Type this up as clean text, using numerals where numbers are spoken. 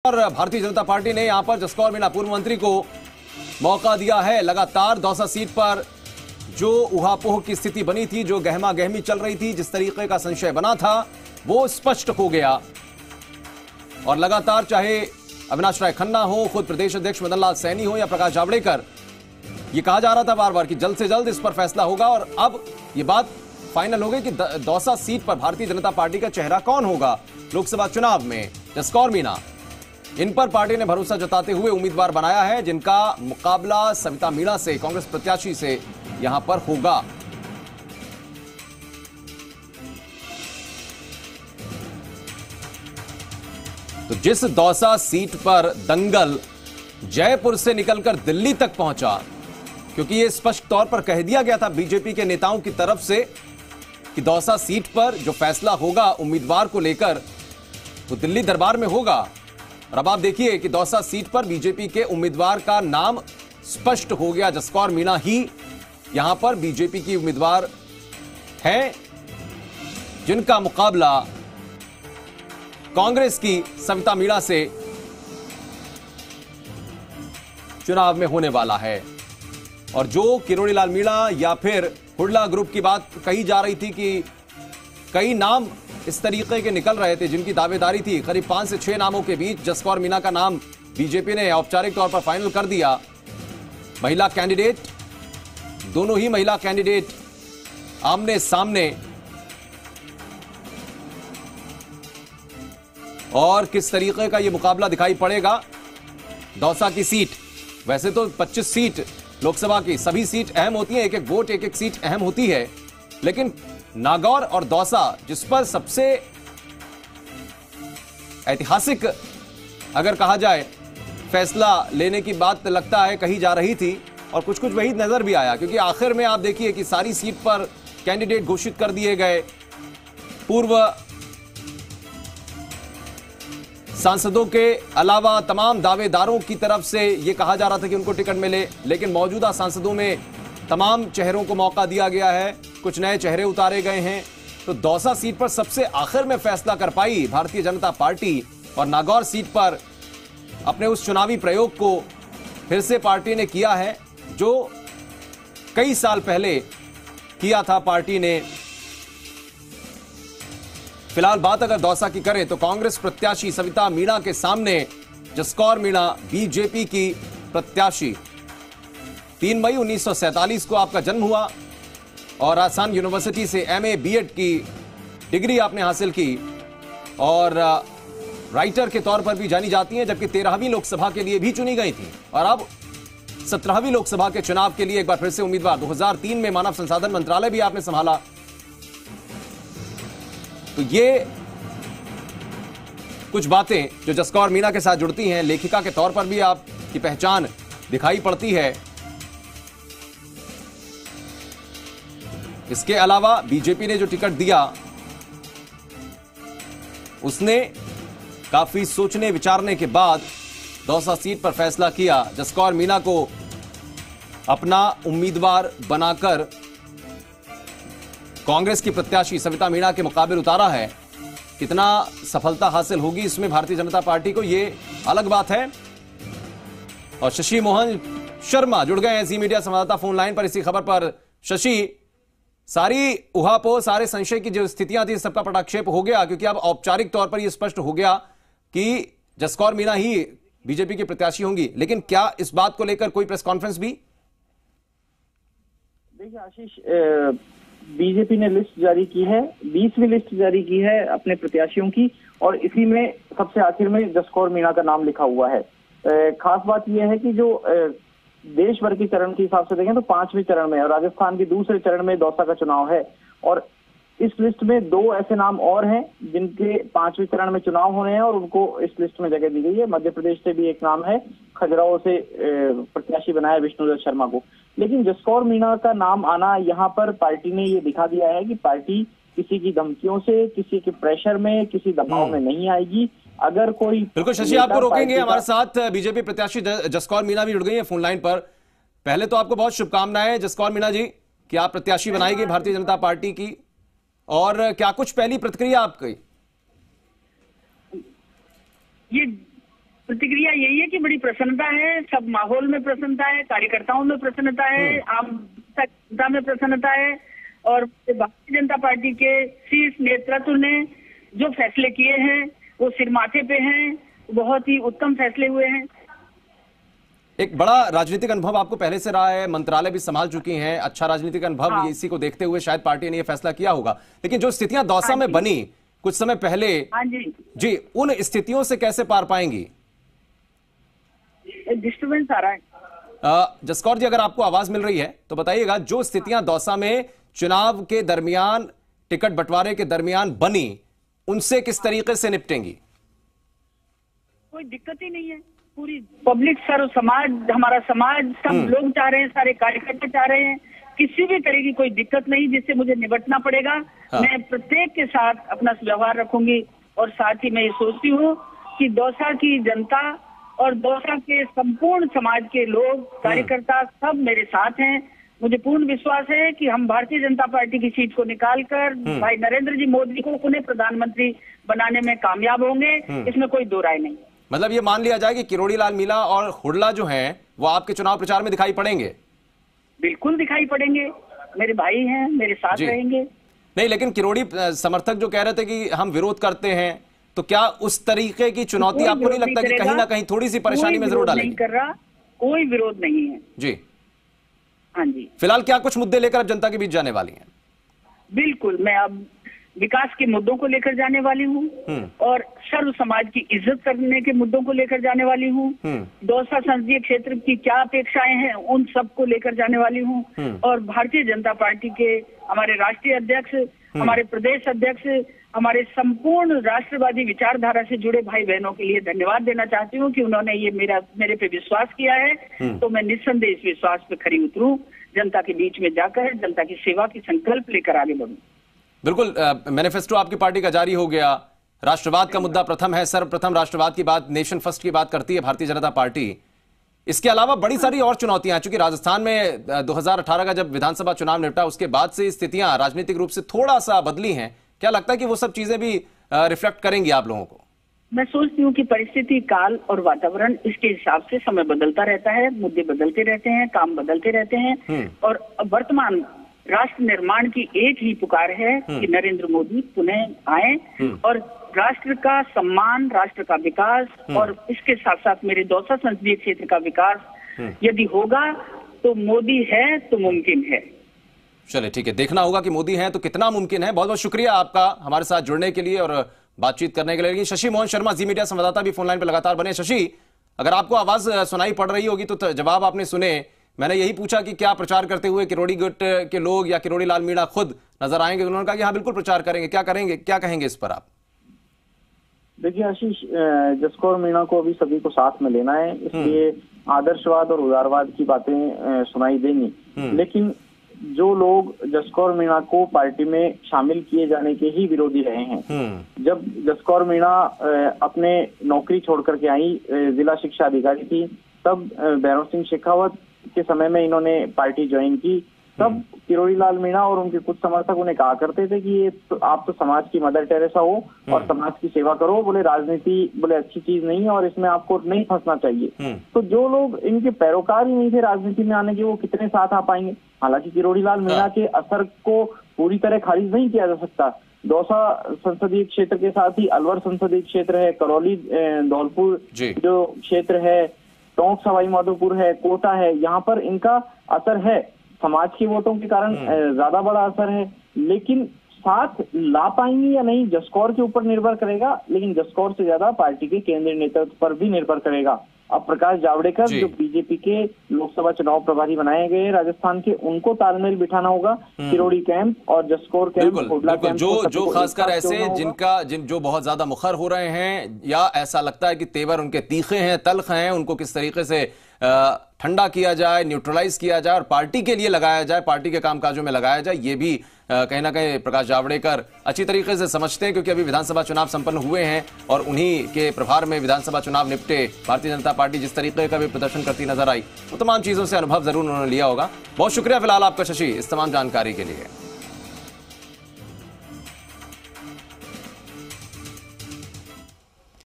और भारतीय जनता पार्टी ने यहां पर जसकौर मीणा पूर्व मंत्री को मौका दिया है। लगातार दौसा सीट पर जो उहापोह की स्थिति बनी थी, जो गहमा गहमी चल रही थी, जिस तरीके का संशय बना था वो स्पष्ट हो गया। और लगातार चाहे अविनाश राय खन्ना हो, खुद प्रदेश अध्यक्ष मदन लाल सैनी हो या प्रकाश जावड़ेकर, ये कहा जा रहा था बार बार कि जल्द से जल्द इस पर फैसला होगा। और अब ये बात फाइनल हो गई कि दौसा सीट पर भारतीय जनता पार्टी का चेहरा कौन होगा लोकसभा चुनाव में। जसकौर मीणा, इन पर पार्टी ने भरोसा जताते हुए उम्मीदवार बनाया है, जिनका मुकाबला सविता मीणा से, कांग्रेस प्रत्याशी से यहां पर होगा। तो जिस दौसा सीट पर दंगल जयपुर से निकलकर दिल्ली तक पहुंचा, क्योंकि यह स्पष्ट तौर पर कह दिया गया था बीजेपी के नेताओं की तरफ से कि दौसा सीट पर जो फैसला होगा उम्मीदवार को लेकर वो दिल्ली दरबार में होगा। और अब आप देखिए कि दौसा सीट पर बीजेपी के उम्मीदवार का नाम स्पष्ट हो गया। जसकौर मीणा ही यहां पर बीजेपी की उम्मीदवार हैं, जिनका मुकाबला कांग्रेस की सविता मीणा से चुनाव में होने वाला है। और जो किरोड़ी लाल मीणा या फिर हुड्डा ग्रुप की बात कही जा रही थी कि कई नाम इस तरीके के निकल रहे थे जिनकी दावेदारी थी, करीब 5 से 6 नामों के बीच जसकौर मीणा का नाम बीजेपी ने औपचारिक तौर पर फाइनल कर दिया। महिला कैंडिडेट, दोनों ही महिला कैंडिडेट आमने सामने, और किस तरीके का यह मुकाबला दिखाई पड़ेगा। दौसा की सीट, वैसे तो 25 सीट लोकसभा की, सभी सीट अहम होती है, एक एक वोट, एक एक सीट अहम होती है, लेकिन नागौर और दौसा, जिस पर सबसे ऐतिहासिक अगर कहा जाए फैसला लेने की बात लगता है कही जा रही थी, और कुछ कुछ वही नजर भी आया, क्योंकि आखिर में आप देखिए कि सारी सीट पर कैंडिडेट घोषित कर दिए गए। पूर्व सांसदों के अलावा तमाम दावेदारों की तरफ से यह कहा जा रहा था कि उनको टिकट मिले, लेकिन मौजूदा सांसदों में तमाम चेहरों को मौका दिया गया है, कुछ नए चेहरे उतारे गए हैं। तो दौसा सीट पर सबसे आखिर में फैसला कर पाई भारतीय जनता पार्टी, और नागौर सीट पर अपने उस चुनावी प्रयोग को फिर से पार्टी ने किया है जो कई साल पहले किया था पार्टी ने। फिलहाल बात अगर दौसा की करें तो कांग्रेस प्रत्याशी सविता मीणा के सामने जसकौर मीणा बीजेपी की प्रत्याशी। 3 मई 1947 को आपका जन्म हुआ और राजस्थान यूनिवर्सिटी से एमए बीएड की डिग्री आपने हासिल की, और राइटर के तौर पर भी जानी जाती हैं, जबकि 13वीं लोकसभा के लिए भी चुनी गई थी, और अब 17वीं लोकसभा के चुनाव के लिए एक बार फिर से उम्मीदवार। 2003 में मानव संसाधन मंत्रालय भी आपने संभाला। तो ये कुछ बातें जो जसकौर मीणा के साथ जुड़ती हैं, लेखिका के तौर पर भी आपकी पहचान दिखाई पड़ती है। इसके अलावा बीजेपी ने जो टिकट दिया उसने काफी सोचने विचारने के बाद दौसा सीट पर फैसला किया। जसकौर मीणा को अपना उम्मीदवार बनाकर कांग्रेस की प्रत्याशी सविता मीणा के मुकाबले उतारा है। कितना सफलता हासिल होगी इसमें भारतीय जनता पार्टी को, ये अलग बात है। और शशि मोहन शर्मा जुड़ गए हैं जी मीडिया संवाददाता फोन लाइन पर इसी खबर पर। शशि, सारी उहापोह, सारे संशय की जो स्थितियां थी, सबका पटाक्षेप हो गया, क्योंकि अब औपचारिक तौर पर यह स्पष्ट हो गया कि जसकौर मीणा ही बीजेपी की प्रत्याशी होंगी। लेकिन क्या इस बात को लेकर कोई प्रेस कॉन्फ्रेंस भी? देखिए आशीष, बीजेपी ने लिस्ट जारी की है, 20वीं लिस्ट जारी की है अपने प्रत्याशियों की, और इसी में सबसे आखिर में जसकौर मीणा का नाम लिखा हुआ है। खास बात यह है कि जो देश भर के चरण के हिसाब से देखें तो 5वें चरण में, और राजस्थान के दूसरे चरण में दौसा का चुनाव है, और इस लिस्ट में 2 ऐसे नाम और हैं जिनके 5वें चरण में चुनाव होने हैं और उनको इस लिस्ट में जगह दी गई है। मध्य प्रदेश से भी एक नाम है, खजुराहो से प्रत्याशी बनाया विष्णुदत्त शर्मा को। लेकिन जसकौर मीणा का नाम आना, यहाँ पर पार्टी ने ये दिखा दिया है कि पार्टी किसी की धमकियों से, किसी के प्रेशर में, किसी दबाव में नहीं आएगी। अगर कोई, बिल्कुल शशि, आपको रोकेंगे। हमारे साथ बीजेपी प्रत्याशी जसकौर मीणा भी जुड़ गई है फोन लाइन पर। पहले तो आपको बहुत शुभकामनाएं जसकौर मीणा जी कि आप प्रत्याशी बनाएंगे भारतीय जनता पार्टी की, और क्या कुछ पहली प्रतिक्रिया आपकी? ये प्रतिक्रिया यही है कि बड़ी प्रसन्नता है, सब माहौल में प्रसन्नता है, कार्यकर्ताओं में प्रसन्नता है, आम जनता में प्रसन्नता है। और भारतीय जनता पार्टी के शीर्ष नेतृत्व ने जो फैसले किए हैं वो सिर माथे पे हैं, बहुत ही उत्तम फैसले हुए हैं। एक बड़ा राजनीतिक अनुभव आपको पहले से रहा है, मंत्रालय भी संभाल चुकी हैं, अच्छा राजनीतिक अनुभव। हाँ। इसी को देखते हुए शायद पार्टी ने यह फैसला किया होगा। लेकिन जो स्थितियां दौसा में बनी कुछ समय पहले, हाँ जी, उन स्थितियों से कैसे पार पाएंगी? डिस्टर्बेंस आ रहा है। जसकौर जी, अगर आपको आवाज मिल रही है तो बताइएगा, जो स्थितियां दौसा में चुनाव के दरमियान, टिकट बंटवारे के दरमियान बनी, उनसे किस तरीके से निपटेंगी? कोई दिक्कत ही नहीं है। पूरी पब्लिक, सर्व समाज, हमारा समाज, सब लोग चाह रहे हैं, सारे कार्यकर्ता चाह रहे हैं, किसी भी तरह की कोई दिक्कत नहीं जिससे मुझे निपटना पड़ेगा। हाँ। मैं प्रत्येक के साथ अपना व्यवहार रखूंगी। और साथ ही मैं ये सोचती हूँ कि दौसा की जनता और दौसा के संपूर्ण समाज के लोग, कार्यकर्ता सब मेरे साथ हैं। मुझे पूर्ण विश्वास है कि हम भारतीय जनता पार्टी की सीट को निकालकर भाई नरेंद्र जी मोदी को पुनः प्रधानमंत्री बनाने में कामयाब होंगे, इसमें कोई दो राय नहीं। मतलब ये मान लिया जाए कि किरोड़ी लाल मीणा और हुड्डा जो हैं वो आपके चुनाव प्रचार में दिखाई पड़ेंगे? बिल्कुल दिखाई पड़ेंगे, मेरे भाई हैं, मेरे साथ रहेंगे। नहीं, लेकिन किरोड़ी समर्थक जो कह रहे थे कि हम विरोध करते हैं, तो क्या उस तरीके की चुनौती आपको नहीं लगता कि कहीं ना कहीं थोड़ी सी परेशानी में जरूर डालेगी? नहीं कर रहा, कोई विरोध नहीं है जी। हाँ जी। फिलहाल क्या कुछ मुद्दे लेकर अब जनता के बीच जाने वाली हैं? बिल्कुल, मैं अब विकास के मुद्दों को लेकर जाने वाली हूँ और सर्व समाज की इज्जत करने के मुद्दों को लेकर जाने वाली हूँ। दौसा संसदीय क्षेत्र की क्या अपेक्षाएं हैं उन सब को लेकर जाने वाली हूँ। और भारतीय जनता पार्टी के हमारे राष्ट्रीय अध्यक्ष, हमारे प्रदेश अध्यक्ष, हमारे संपूर्ण राष्ट्रवादी विचारधारा से जुड़े भाई बहनों के लिए धन्यवाद देना चाहती हूँ कि उन्होंने ये मेरे पे विश्वास किया है। तो मैं निस्संदेह इस विश्वास पे खरी उतरूं, जनता के बीच में जाकर जनता की सेवा की संकल्प लेकर आगे बढ़ूं। बिल्कुल, मैनिफेस्टो आपकी पार्टी का जारी हो गया। राष्ट्रवाद का मुद्दा प्रथम है, सर्वप्रथम राष्ट्रवाद की बात, नेशन फर्स्ट की बात करती है भारतीय जनता पार्टी। इसके अलावा बड़ी सारी और चुनौतियां हैं, चूंकि राजस्थान में 2018 का जब विधानसभा चुनाव निपटा उसके बाद से स्थितियां राजनीतिक रूप से थोड़ा सा बदली हैं। क्या लगता है कि वो सब चीजें भी रिफ्लेक्ट करेंगी आप लोगों को? मैं सोचती हूँ कि परिस्थिति, काल और वातावरण, इसके हिसाब से समय बदलता रहता है, मुद्दे बदलते रहते हैं, काम बदलते रहते हैं। और वर्तमान राष्ट्र निर्माण की एक ही पुकार है कि नरेंद्र मोदी पुनः आए और राष्ट्र का सम्मान, राष्ट्र का विकास और इसके साथ साथ मेरे दौसा संसदीय क्षेत्र का विकास यदि होगा तो मोदी है तो मुमकिन है। चलिए ठीक है, देखना होगा कि मोदी हैं तो कितना मुमकिन है। बहुत बहुत शुक्रिया आपका हमारे साथ जुड़ने के लिए और बातचीत करने के लिए। शशि मोहन शर्मा, जी मीडिया संवाददाता, भी फोन लाइन पर लगातार बने। शशि, अगर आपको आवाज सुनाई पड़ रही होगी तो जवाब आपने सुने। मैंने यही पूछा कि क्या प्रचार करते हुए किरोड़ी गुट के लोग या किरोड़ी लाल मीणा खुद नजर आएंगे? उन्होंने कहा कि हाँ बिल्कुल प्रचार करेंगे। क्या करेंगे, क्या कहेंगे इस पर आप? देखिए आशीष, जसकौर मीणा को अभी सभी को साथ में लेना है, इसलिए आदर्शवाद और उदारवाद की बातें सुनाई देंगी। लेकिन जो लोग जसकौर मीणा को पार्टी में शामिल किए जाने के ही विरोधी रहे हैं, जब जसकौर मीणा अपने नौकरी छोड़ करके आई, जिला शिक्षा अधिकारी थी, तब भैरव सिंह शेखावत के समय में इन्होंने पार्टी ज्वाइन की। तब किरोड़ी लाल मीणा और उनके कुछ समर्थक उन्हें कहा करते थे कि ये तो आप तो समाज की मदर टेरेसा हो और समाज की सेवा करो, बोले राजनीति बोले अच्छी चीज नहीं है और इसमें आपको नहीं फंसना चाहिए। तो जो लोग इनके पैरोकार ही नहीं थे राजनीति में आने के, वो कितने साथ आ पाएंगे? हालांकि किरोड़ी लाल मीणा के असर को पूरी तरह खारिज नहीं किया जा सकता। दौसा संसदीय क्षेत्र के साथ ही अलवर संसदीय क्षेत्र है, करौली धौलपुर जो क्षेत्र है, टोंक सवाई माधोपुर है, कोटा है, यहाँ पर इनका असर है। समाज के वोटों के कारण ज्यादा बड़ा असर है, लेकिन साथ ला पाएंगे या नहीं जसकौर के ऊपर निर्भर करेगा, लेकिन जसकौर से ज्यादा पार्टी के केंद्रीय नेतृत्व पर भी निर्भर करेगा। अब प्रकाश जावड़ेकर जो बीजेपी के लोकसभा चुनाव प्रभारी बनाए गए हैं राजस्थान के, उनको तालमेल बिठाना होगा। किरोड़ी कैंप और जसकौर कैंप, हुड्डा कैंप, जो खासकर ऐसे जो बहुत ज्यादा मुखर हो रहे हैं या ऐसा लगता है कि तेवर उनके तीखे हैं, तल्ख हैं, उनको किस तरीके से ठंडा किया जाए, न्यूट्रलाइज किया जाए और पार्टी के लिए लगाया जाए, पार्टी के कामकाजों में लगाया जाए, ये भी कहीं ना कहीं प्रकाश जावड़ेकर अच्छी तरीके से समझते हैं, क्योंकि अभी विधानसभा चुनाव संपन्न हुए हैं और उन्हीं के प्रभार में विधानसभा चुनाव निपटे। भारतीय जनता पार्टी जिस तरीके का भी प्रदर्शन करती नजर आई, वो तमाम चीजों से अनुभव जरूर उन्होंने लिया होगा। बहुत शुक्रिया फिलहाल आपका शशि, इस तमाम जानकारी के लिए।